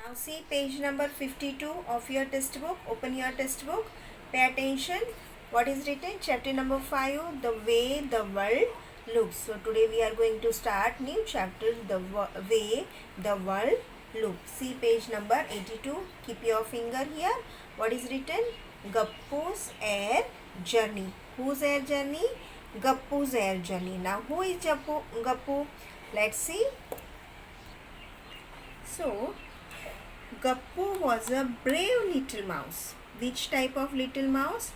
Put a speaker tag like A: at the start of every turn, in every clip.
A: Now see page number 52 of your textbook. Open your textbook. Pay attention. What is written? Chapter number 5, The Way the World Looks. So today we are going to start new chapter, The Way the World Looks. See page number 82. Keep your finger here. What is written? Gappu's Air Journey. Whose air journey? Gappu's air journey. Now who is Gappu? Let's see. So Gappu was a brave little mouse. Which type of little mouse?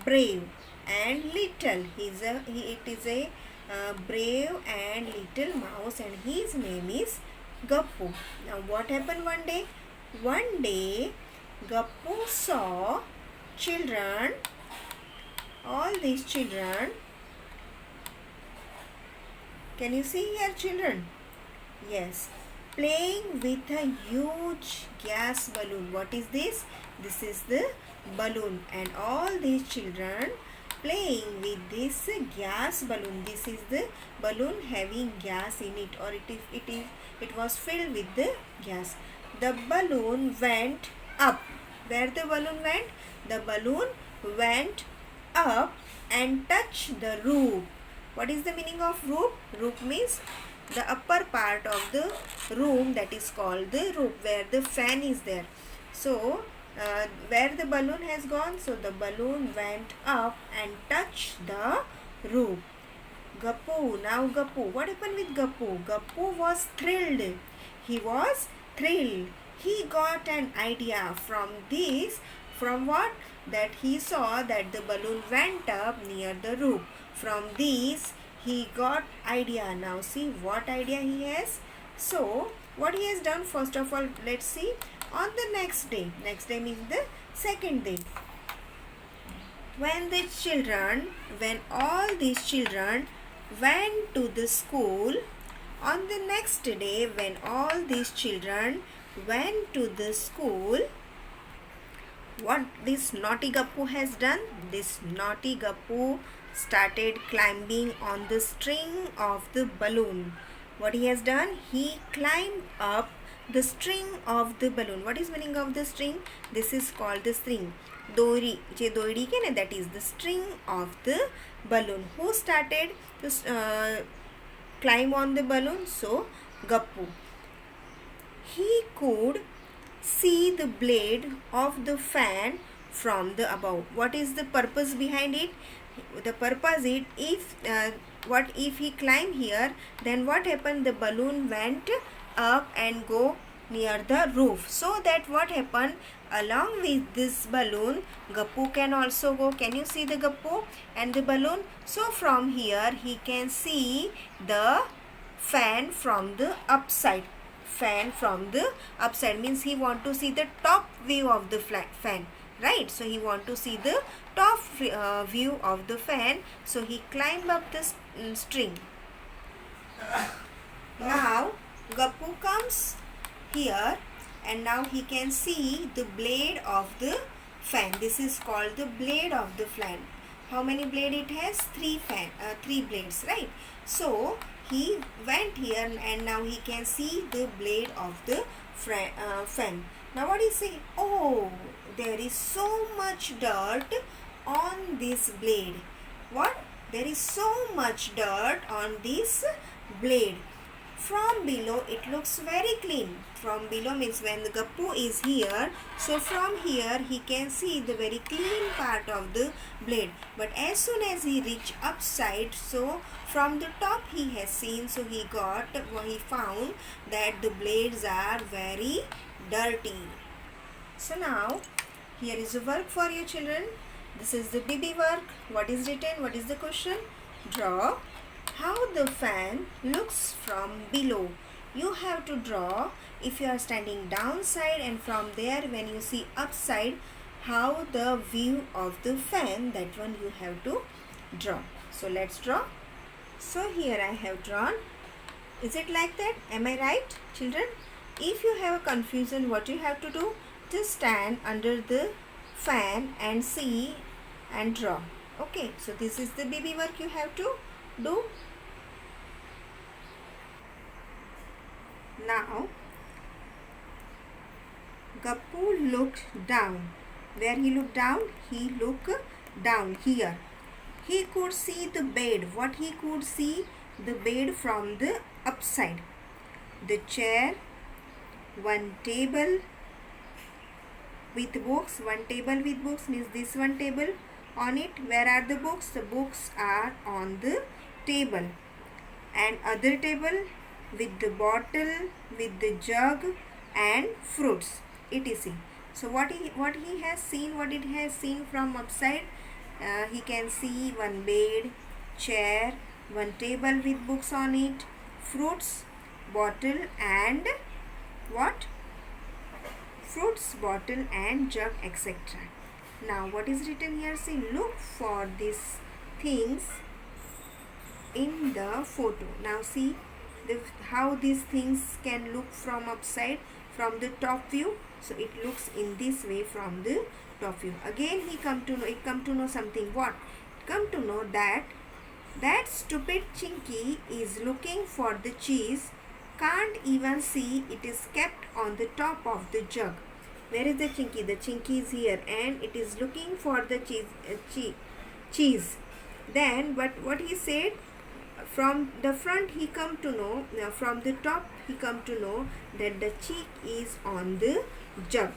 A: Brave and little. It is a brave and little mouse, and his name is Gappu. Now what happened one day? One day Gappu saw children, all these children. Can you see here children? Yes. Playing with a huge gas balloon. What is this? This is the balloon, and all these children playing with this gas balloon. This is the balloon having gas in it, or it was filled with the gas. The balloon went up. Where the balloon went? The balloon went up and touched the roof. What is the meaning of roof? Roof means the upper part of the room, that is called the roof, where the fan is there. So where the balloon has gone, so the balloon went up and touched the roof. Gappu. Now Gappu. What happened with Gappu? Gappu was thrilled. He was thrilled. He got an idea from this. From what? That he saw that the balloon went up near the roof. From this he got idea. Now see what idea he has. So what he has done, first of all, let's see. On the next day means the second day, when all these children went to the school, on the next day when all these children went to the school, what this naughty Gappu has done? This naughty Gappu started climbing on the string of the balloon. What he has done? He climbed up the string of the balloon. What is meaning of the string? This is called the string. Dori. Dori ke na, that is the string of the balloon. Who started to climb on the balloon? So Gappu. He could see the blade of the fan from the above. What is the purpose behind it? The purpose is, if he climb here, then what happened? The balloon went up and go near the roof. So that what happened, along with this balloon, Gappu can also go. Can you see the Gappu and the balloon? So from here he can see the fan from the upside. Fan from the upside means he want to see the top view of the fan, right? So he want to see the top view of the fan. So he climbed up the string. Now Gappu comes here, and now he can see the blade of the fan. This is called the blade of the fan. How many blades it has? Three blades, right? So he went here, and now he can see the blade of the fan. Now what is it? Oh, there is so much dirt on this blade. What? There is so much dirt on this blade. From below it looks very clean. From below means when the Gappu is here, so from here he can see the very clean part of the blade. But as soon as he reach upside, so from the top he has seen, so he found that the blades are very dirty. So now here is a work for you children. This is the BB work. What is written? What is the question? Draw how the fan looks from below. You have to draw, if you are standing downside, and from there when you see upside, how the view of the fan, that one you have to draw. So let's draw. So here I have drawn. Is it like that? Am I right children? If you have a confusion, what you have to do? Just stand under the fan and see and draw. Okay, so this is the BB work you have to do. Now Gappu looked down. Where he looked down? He looked down here. He could see the bed. What he could see? The bed from the upside. The chair, one table with books. One table with books means this one table. On it, where are the books? The books are on the table. And other table with the bottle, with the jug and fruits, etc. So what he has seen, what it has seen from upside, he can see one bed, chair, one table with books on it, fruits, bottle and what? Fruits, bottle and jug, etc. Now what is written here? See, look for these things in the photo. Now see how these things can look from upside, from the top view. So it looks in this way from the top view. Again he come to know something. What? Come to know that stupid Chinky is looking for the cheese, can't even see it is kept on the top of the jug. Where is the Chinky? The Chinky is here and it is looking for the cheese. Then, but what he said, from the front he come to know, from the top he come to know that the cheek is on the jug.